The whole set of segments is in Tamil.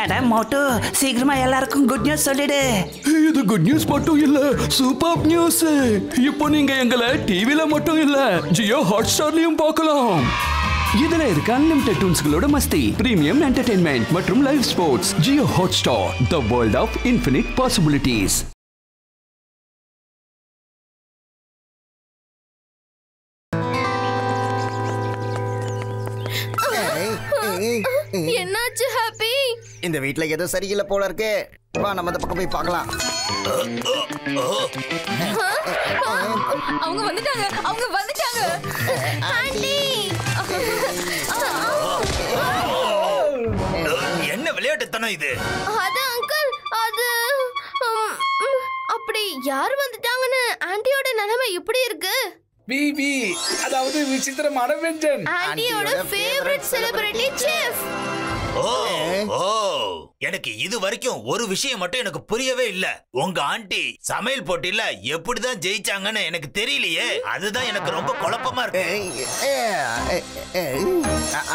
அட மோட்டு, சீக்கிரமா எல்லாருக்கும் குட் நியூஸ் சொல்லிடு. இது குட் நியூஸ் மட்டும் இல்ல, சூப்பர் நியூஸ். இப்போ நீங்க எங்களை டிவில மட்டும் இல்ல, ஜியோ ஹாட்ஸ்டார்லயும் பார்க்கலாம். இதுல இருக்க அன்லிமிட்டெட் டூன்ஸ்களோட மஸ்தி, பிரீமியம் என்டர்டெயின்மெண்ட் மற்றும் live sports. Jio Hotstar, the world of infinite possibilities. என்னாச்சு ஹாப்பி? இந்த வீட்ல ஏதோ சரியில்லை போல இருக்கு. வா நம்ம அந்த பக்கம் போய் பார்க்கலாம். அவங்க வந்துட்டாங்க, அவங்க வந்துட்டாங்க. ஆண்டி, என்ன விளையாட்டுத்தனம் இது? அது அங்கிள், அது அப்படி யார் வந்துட்டாங்கன்னு ஆண்டியோட நிலைமை எப்படி இருக்கு? பிபி, அதாவது விசித்திரமான வெஞ்சன், ஆண்டியோட ஃபேவரட் செலிபிரிட்டி செஃப். ஓ ஓ, எனக்கு இது வரைக்கும் ஒரு விஷயம் மட்டும் எனக்கு புரியவே இல்ல. உங்க ஆண்டி சமையல் போட்டியில எப்படிதான் ஜெயிச்சாங்கன்னு எனக்கு தெரியலையே. அதுதான் எனக்கு ரொம்ப குழப்பமா இருக்கு.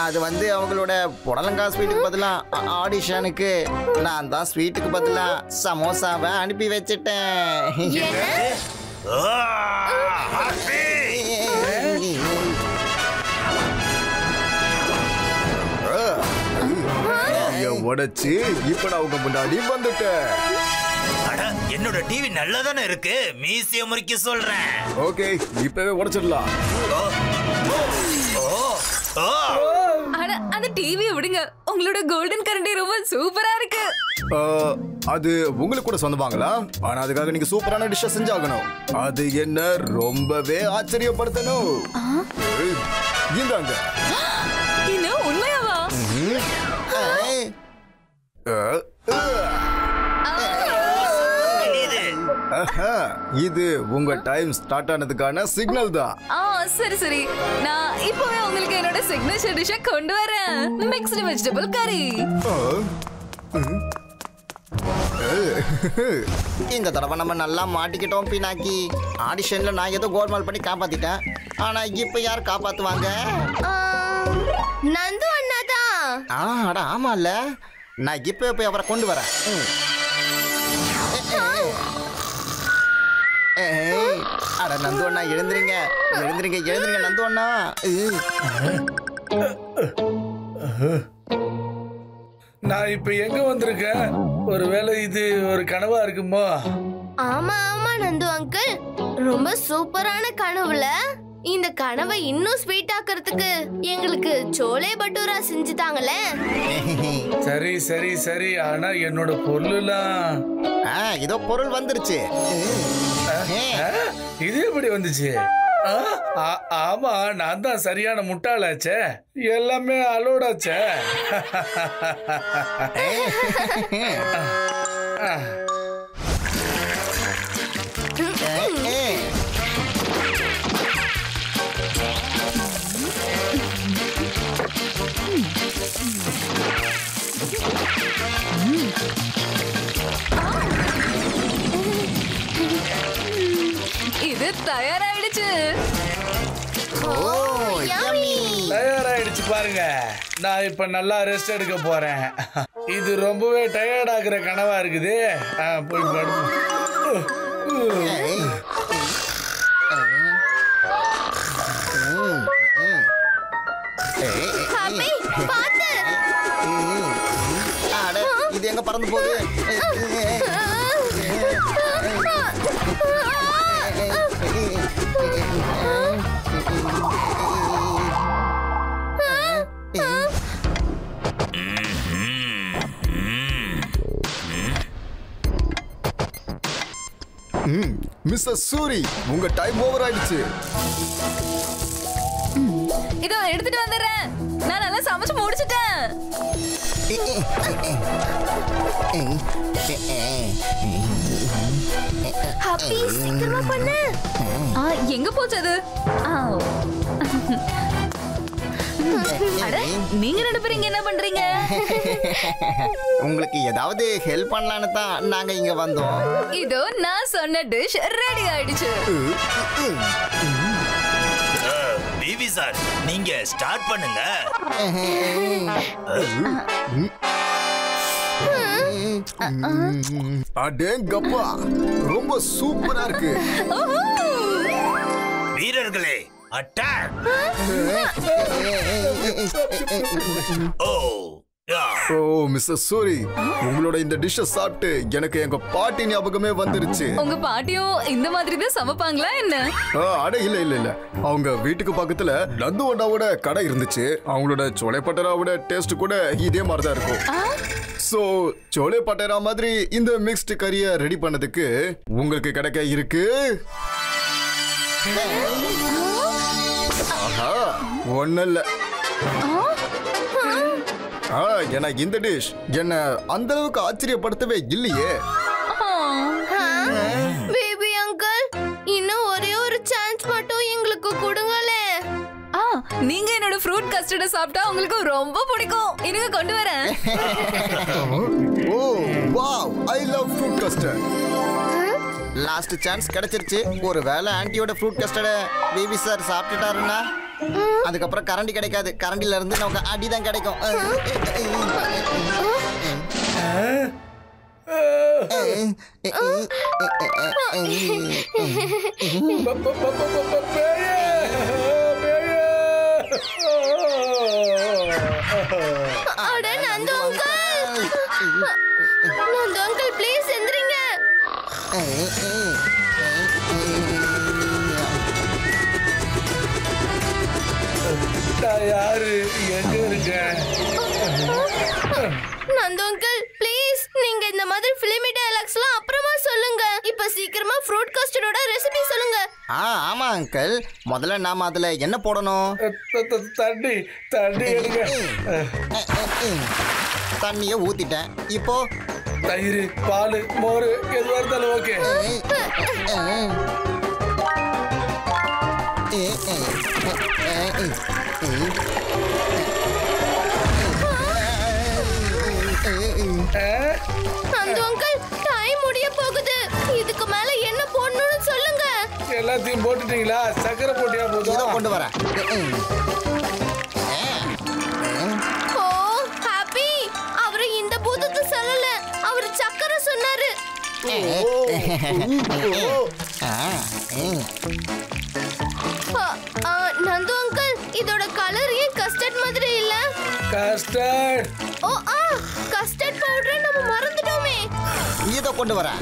அது வந்து அவங்களோட புடலங்காய் ஸ்வீட்டுக்கு பதிலா ஆடிஷனுக்கு நான் தான் ஸ்வீட்டுக்கு பதிலா சமோசாவை அனுப்பி வச்சிட்டேன். உடைச்சு இப்ப நான் உங்க முன்னாடி வந்துட்டேன். என்னோட டிவி நல்லதானே இருக்கு, மியூசியம் வரைக்கும் சொல்றேன். ஓகே, இப்பவே உடைச்சிடலாம். அந்த டிவியை விடுங்க, உங்களோட கோல்டன் கரண்டி ரொம்ப சூப்பரா இருக்கு. அது உங்களுக்கு கூட சொந்தமாங்களா? ஆனா அதுக்காக நீங்க சூப்பரான டிஷ்ஷை செஞ்சாகணும். அது என்ன ரொம்பவே ஆச்சரியப்படுத்தணும். இந்தாங்க. இன்னும் உண்மையாவா? இது உங்க டைம் ஸ்டார்ட் ஆனதுக்கான சிக்னல் தான். சரி சரி, நான் இப்பவே உங்களுக்கு என்னோட சிக்னேச்சர் டிஷ்ஷை கொண்டு வரேன். மிக்ஸ்டு வெஜிடபிள் கறி. இந்த தடவை நம்ம நல்லா மாட்டிக்கிட்டோம் பினாக்கி. ஆடிஷன்ல நான் ஏதோ கோல்மால் பண்ணி காப்பாத்திட்டேன். ஆனா இப்ப யார் காப்பாத்துவாங்க? நந்து அண்ணா தான். அட ஆமால, நான் இப்ப போய் அவரை கொண்டு வரேன். அட நந்து அண்ணா, எழுந்துறீங்க எழுந்துறீங்க எழுந்துறீங்க நந்து அண்ணா. நான் இப்ப எங்க வந்திருக்கேன்? ஒருவேளை இது ஒரு கனவா இருக்குமோ? ஆமா ஆமா நந்து அங்கிள், ரொம்ப சூப்பரான கனவுல. இந்த கனவை இன்னும் ஸ்வீட் ஆக்கிறதுக்கு எங்களுக்கு சோலே பட்டூரா செஞ்சுட்டாங்களே. சரி சரி சரி, ஆனா என்னோட பொருள்லாம் இதோ பொருள் வந்துருச்சு. இது எப்படி வந்துச்சு? ஆமா, நான் தான் சரியான முட்டாளாச்சே. எல்லாமே அலோடாச்சே. இது தயாராயிடுச்சு. தயாராயிடுச்சு பாருங்க. நான் இப்ப நல்லா ரெஸ்ட் எடுக்க போறேன். இது ரொம்பவே டயர்ட் ஆகுற கனவா இருக்குது. போய் படுப்போம். இது எங்க பறந்து போகுது? மிஸ்டர் சூரி, உங்க டைம் ஓவர் ஆயிடுச்சு. இதோ எடுத்துட்டு வந்துடுறேன். நான் நல்லா சமைச்சு முடிச்சிட்டேன். ஹாப்பி, சீக்கிரமா பண்ணு. எங்க போச்சு அது? நீங்க ரெண்டு பேரும் இங்க என்ன பண்றீங்க? உங்களுக்கு ஏதாவது ஹெல்ப் பண்ணலான்னு தான் நாங்க இங்க வந்தோம். இதோ நான் சொன்ன டிஷ் ரெடி ஆயிடுச்சு. பிவி சார், நீங்க ஸ்டார்ட் பண்ணுங்க. அடேங்கப்பா, ரொம்ப சூப்பரா இருக்கு. வீரர்களே, அட்டாக்! ஓ ஓ மிஸ்டர் சூரி, உங்களோட இந்த டிஷ்ஷை சாப்பிட்டு எனக்கு எங்க பாட்டி ஞாபகமே வந்துருச்சு. உங்க பாட்டியும் இந்த மாதிரி தான் சமைப்பாங்களா என்ன? அட இல்ல இல்ல இல்ல, அவங்க வீட்டுக்கு பக்கத்துல நந்து வண்டாவோட கடை இருந்துச்சு. அவங்களோட சோலை பட்டராவோட டேஸ்ட் கூட இதே மாதிரி தான் இருக்கும். சோ சோலை பட்டரா மாதிரி இந்த மிக்ஸ்டு கறியை ரெடி பண்ணதுக்கு உங்களுக்கு கிடைக்க இருக்கு. ஆஹா, ஒண்ணு இல்ல. ஏன்னா இந்த டிஷ் என்ன அந்த அளவுக்கு ஆச்சரியப்படுத்தவே இல்லையே. பேபி அங்கிள், இன்னும் ஒரே ஒரு சான்ஸ் மட்டும் எங்களுக்கு கொடுங்களே. நீங்க என்னோட ஃப்ரூட் கஸ்டர்ட சாப்பிட்டா உங்களுக்கு ரொம்ப பிடிக்கும். இருங்க கொண்டு வரேன். ஓ wow, I love fruit custard. Last chance கிடைச்சிருச்சு. ஒருவேளை ஆன்ட்டியோட ஃப்ரூட் கஸ்டர்ட பேபி சார் சாப்பிட்டுட்டாருன்னா அதுக்கப்புறம் கரண்டி கிடைக்காது. கரண்டில இருந்து நமக்கு அடிதான் கிடைக்கும். அட Nandu uncle, Nandu uncle please எந்திரிங்க. யாரு எங்க இருக்க? நந்து அங்கிள் ப்ளீஸ், நீங்க இந்த மாதிரி ஃபிலிமி டயலாக்ஸ்லாம் அப்புறமா சொல்லுங்க. இப்ப சீக்கிரமா ஃப்ரூட் கஸ்டர்டோட ரெசிபி சொல்லுங்க. ஆமா அங்கிள், முதல்ல நாம அதுல என்ன போடணும்? தண்ணி தண்ணி எடுங்க. தண்ணிய ஊத்திட்டேன். இப்போ தயிர், பால், மோர் எதுவா இருந்தாலும் ஓகே. நந்து அங்கிள், டைம் முடிய போகுது. இதுக்கு மேல என்ன போடணும்னு சொல்லுங்க. எல்லாத்தையும் போட்டுட்டீங்களா? சக்கரை போட்டியா இதோ போதும். கொண்டு வரேன். ஓ ஹாப்பி, அவரு இந்த பூதத்தை சொல்லல, அவரு சக்கரை சொன்னாரு. நந்து அங்கிள், இதோட கலர் ஏன் கஸ்டர்ட் மாதிரி இல்ல? கஸ்டர்ட். ஓ கஸ்டர்ட் பவுடர் நம்ம மறந்துட்டோமே. இதோ கொண்டு வரேன்.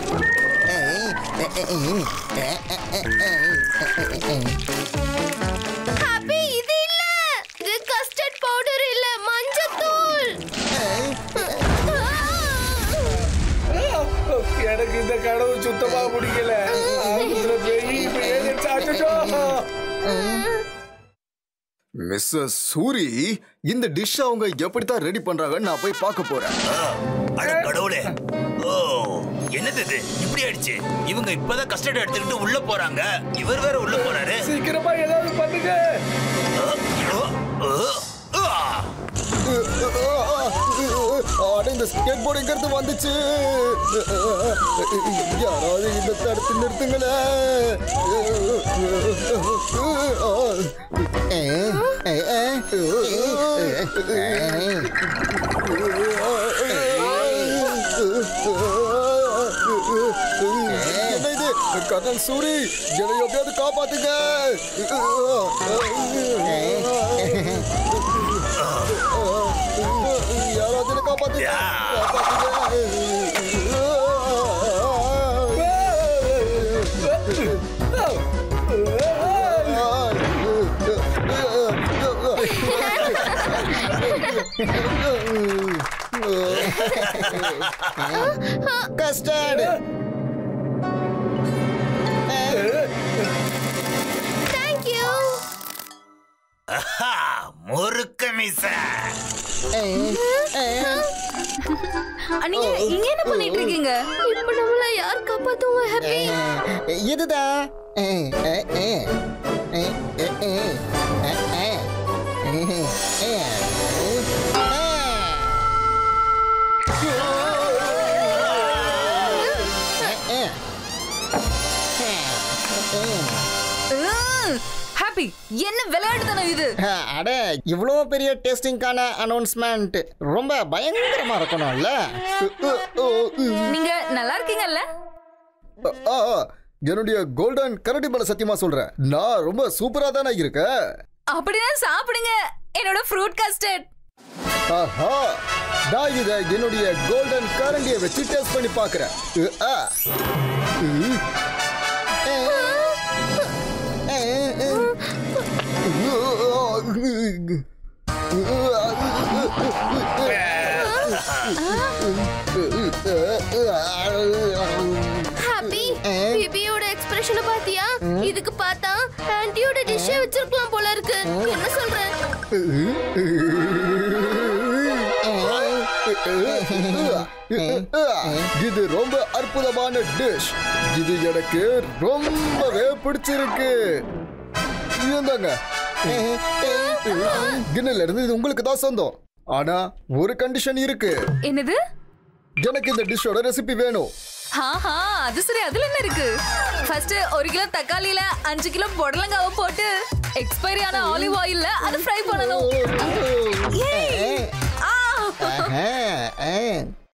ஹாப்பி, இது இல்ல, இது கஸ்டர்ட் பவுடர் இல்ல, மஞ்சத்தூள். எனக்கு இந்த கனவு சுத்தமா பிடிக்கல. மிஸ்ஸஸ் சூரி, இந்த டிஷ் அவங்க எப்படித்தான் ரெடி பண்றாங்கன்னு நான் போய் பார்க்க போறேன். அட கடவுளே, ஓ என்னது இது இப்படி ஆயிடுச்சு? இவங்க இப்பதான் கஸ்டர்ட் எடுத்துக்கிட்டு உள்ள போறாங்க. இவர் வேற உள்ள போறாரு. சீக்கிரமா ஏதாவது பண்ணுங்க. இந்த ஸ்கேட் போர்டு எங்க இருந்து வந்துச்சு? யாராவது இந்த தடுத்து நிறுத்துங்களே. என்ன இது? கர்னல் சூரி, என்னை எப்படியாவது காப்பாத்துங்க. யாராவது காப்பாத்துங்க. கஸ்டர்ட். Thank you. முறுக்கு மிஸ். நீங்க இங்க என்ன பண்ணிட்டு இருக்கீங்க? இப்ப நம்மள யார் காப்பாத்துவா ஹாப்பி? இதுதான். ஹாப்பி என்ன விளையாட்டுதானே இது? அட இவ்வளோ பெரிய டேஸ்டிங்கான அனௌன்ஸ்மெண்ட் ரொம்ப பயங்கரமா இருக்கணும்ல. நீங்க நல்லா இருக்கீங்கல்ல? என்னுடைய கோல்டன் கரடி மேல சத்தியமா சொல்றேன், நான் ரொம்ப சூப்பரா தானே இருக்கேன். அப்படின்னா சாப்பிடுங்க என்னோட ஃப்ரூட் கஸ்டர்ட். ஆஹா, நான் இதை என்னுடைய கோல்டன் கரண்டியை வச்சு டேஸ்ட் பண்ணி பார்க்கிறேன். ஹாப்பி பிபியோட எக்ஸ்பிரஷனை பாத்தியா? இதுக்கு பார்த்தா ஆன்ட்டியோட டிஷ்ஷே வச்சிருக்கலாம் போல இருக்கு. என்ன சொல்ற? இது ரொம்ப அற்புதமான டிஷ். இது எனக்கு ரொம்பவே பிடிச்சிருக்கு. இந்தாங்க, கிண்ணல இருந்து இது உங்களுக்கு தான் சொந்தம். ஆனா ஒரு கண்டிஷன் இருக்கு. என்னது? எனக்கு இந்த டிஷ்ஷோட ரெசிபி வேணும். ஆஹா, அது சரி. அதுல என்ன இருக்கு? ஃபர்ஸ்ட் 1 கிலோ தக்காளியில 5 கிலோ புடலங்காவை போட்டு எக்ஸ்பைரி ஆன ஆலிவ் ஆயில்ல அதை ஃப்ரை பண்ணணும்.